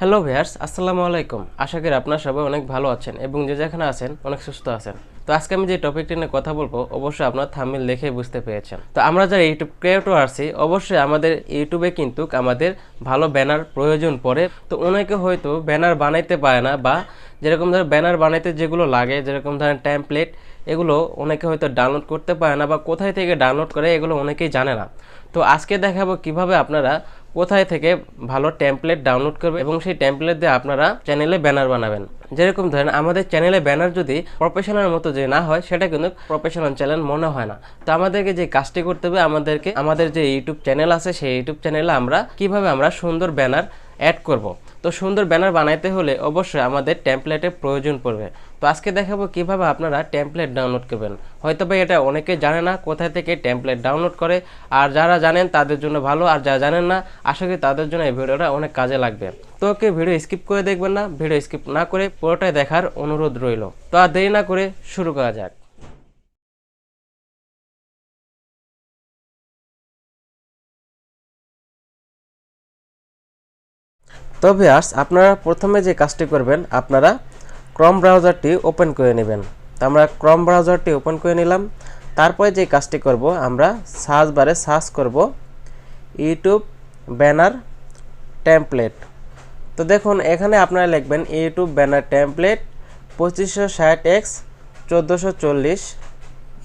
Hello viewers, আসসালামু আলাইকুম। আশা করি আপনারা সবাই অনেক ভালো আছেন এবং যে যেখানে আছেন অনেক সুস্থ আছেন। তো আজকে আমি যে টপিকটি নিয়ে কথা বলবো অবশ্যই আপনারা থাম্বনেল দেখে বুঝতে পেরেছেন। তো আমরা যারা ইউটিউব ক্রিয়েটর আছি অবশ্যই আমাদের ইউটিউবে কিন্তু আমাদের ভালো ব্যানার প্রয়োজন পড়ে। তো অনেকে হয়তো ব্যানার বানাইতে পারে না, বা যেরকম ধরেন ব্যানার বানাইতে যেগুলো লাগে, যেরকম ধরেন টেমপ্লেট, এগুলো অনেকে হয়তো ডাউনলোড করতে পারে না, বা কোথায় থেকে ডাউনলোড করে এগুলো অনেকেই জানে না। তো আজকে দেখাবো কিভাবে আপনারা কোথায় থেকে ভালো টেমপ্লেট ডাউনলোড করবেন এবং সেই টেমপ্লেট দিয়ে আপনারা চ্যানেলে ব্যানার বানাবেন। যেরকম ধরেন আমাদের চ্যানেলে ব্যানার যদি প্রফেশনাল মতো যে না হয়, সেটা কিন্তু প্রফেশনাল চ্যানেল মনে হয় না। তো আমাদেরকে যে কাজটি করতে হবে, আমাদের যে ইউটিউব চ্যানেল আছে সেই ইউটিউব চ্যানেলে আমরা কিভাবে সুন্দর ব্যানার অ্যাড করব। তো সুন্দর ব্যানার বানাইতে হলে অবশ্যই আমাদের টেমপ্লেটের প্রয়োজন পড়বে। তো আজকে দেখাবো কিভাবে আপনারা টেমপ্লেট ডাউনলোড করবেন। হয়তো বা এটা অনেকে জানে না কোথায় থেকে টেমপ্লেট ডাউনলোড করে, আর যারা জানেন তাদের জন্য ভালো, আর যারা জানেন না আশা করি তাদের জন্য এই ভিডিওটা অনেক কাজে লাগবে। তো কেউ ভিডিও স্কিপ করে দেখবেন না, ভিডিও স্কিপ না করে পুরোটাই দেখার অনুরোধ রইল। তো আর দেরি না করে শুরু করা যাক। তো ভিউয়ার্স, আপনারা প্রথমে যে কাজটি করবেন, আপনারা ক্রোম ব্রাউজারটি ওপেন করে নেবেন। তো আমরা ক্রোম ব্রাউজারটি ওপেন করে নিলাম। তারপরে যে কাজটি করব, আমরা সার্চ বারে সার্চ করব ইউটিউব ব্যানার টেমপ্লেট। তো দেখুন এখানে আপনারা লিখবেন ইউটিউব ব্যানার টেমপ্লেট 2560x 1440।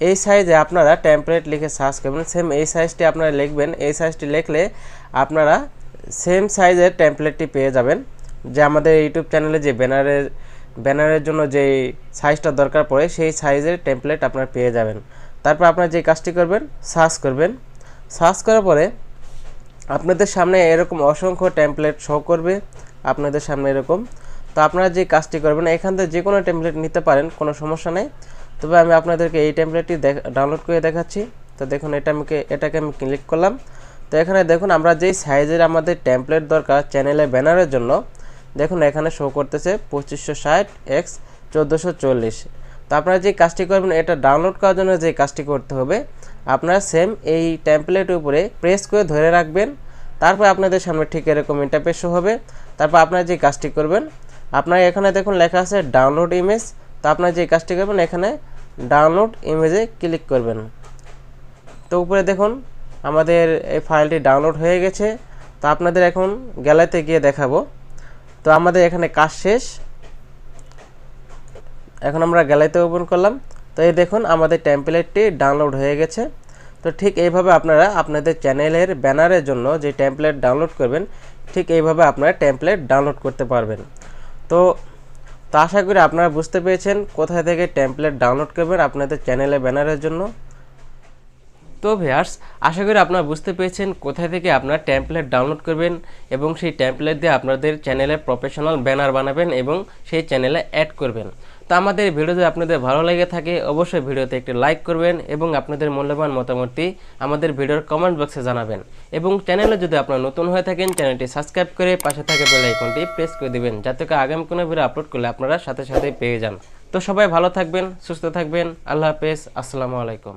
এই সাইজে আপনারা টেমপ্লেট লিখে সার্চ করবেন। সেম এই সাইজটি আপনারা লিখবেন। এই সাইজটি লিখলে আপনারা সেম সাইজের টেমপ্লেটটি পেয়ে যাবেন, যে আমাদের ইউটিউব চ্যানেলে যে ব্যানারের জন্য যে সাইজটা দরকার পড়ে সেই সাইজের টেমপ্লেট আপনারা পেয়ে যাবেন। তারপর আপনারা যে কাজটি করবেন, সার্চ করবেন। সার্চ করার পরে আপনাদের সামনে এরকম অসংখ্য টেমপ্লেট শো করবে, আপনাদের সামনে এরকম। তো আপনারা যে কাজটি করবেন, এখান থেকে যে কোনো টেমপ্লেট নিতে পারেন, কোনো সমস্যা নেই। তবে আমি আপনাদেরকে এই টেমপ্লেটটি ডাউনলোড করে দেখাচ্ছি। তো দেখুন এটাকে আমি ক্লিক করলাম। তো এখানে দেখুন আমরা যেই সাইজের আমাদের টেমপ্লেট দরকার চ্যানেলে ব্যানারের জন্য, দেখুন এখানে শো করতেছে 2560x 1440। তো আপনারা যে কাজটি করবেন, এটা ডাউনলোড করার জন্য যে কাজটি করতে হবে, আপনারা সেম এই টেমপ্লেটের উপরে প্রেস করে ধরে রাখবেন। তারপর আপনাদের সামনে ঠিক এরকম ইন্টারফেস শো হবে। তারপর আপনারা যে কাজটি করবেন, আপনারা এখানে দেখুন লেখা আছে ডাউনলোড ইমেজ। তো আপনারা যে কাজটি করবেন, এখানে ডাউনলোড ইমেজে ক্লিক করবেন। তো উপরে দেখুন আমাদের এই ফাইলটি ডাউনলোড হয়ে গেছে। তো আপনাদের এখন গ্যালারিতে গিয়ে দেখাবো। তো আমাদের এখানে কাজ শেষ। এখন আমরা গ্যালারিতে ওপেন করলাম। তো এই দেখুন আমাদের টেমপ্লেটটি ডাউনলোড হয়ে গেছে। তো ঠিক এইভাবে আপনারা আপনাদের চ্যানেলের ব্যানারের জন্য যে টেমপ্লেট ডাউনলোড করবেন, ঠিক এইভাবে আপনারা টেমপ্লেট ডাউনলোড করতে পারবেন। তো আশা করি আপনারা বুঝতে পেরেছেন কোথায় থেকে টেমপ্লেট ডাউনলোড করবেন আপনাদের চ্যানেলের ব্যানারের জন্য। তো ভিউয়ার্স, আশা করি আপনারা বুঝতে পেরেছেন কোথায় থেকে আপনারা টেমপ্লেট ডাউনলোড করবেন এবং সেই টেমপ্লেট দিয়ে আপনাদের চ্যানেলে প্রফেশনাল ব্যানার বানাবেন এবং সেই চ্যানেলে অ্যাড করবেন। তো আমাদের ভিডিও যদি আপনাদের ভালো লেগে থাকে অবশ্যই ভিডিওতে একটি লাইক করবেন এবং আপনাদের মূল্যবান মতামতটি আমাদের ভিডিওর কমেন্ট বক্সে জানাবেন। এবং চ্যানেলে যদি আপনারা নতুন হয়ে থাকেন, চ্যানেলটি সাবস্ক্রাইব করে পাশে থাকা বেল আইকনটি প্রেস করে দিবেন, যাতে করে আগামী কোনো ভিডিও আপলোড করলে আপনারা সাথে সাথে পেয়ে যান। তো সবাই ভালো থাকবেন, সুস্থ থাকবেন। আল্লাহ হাফেজ, আসসালামু আলাইকুম।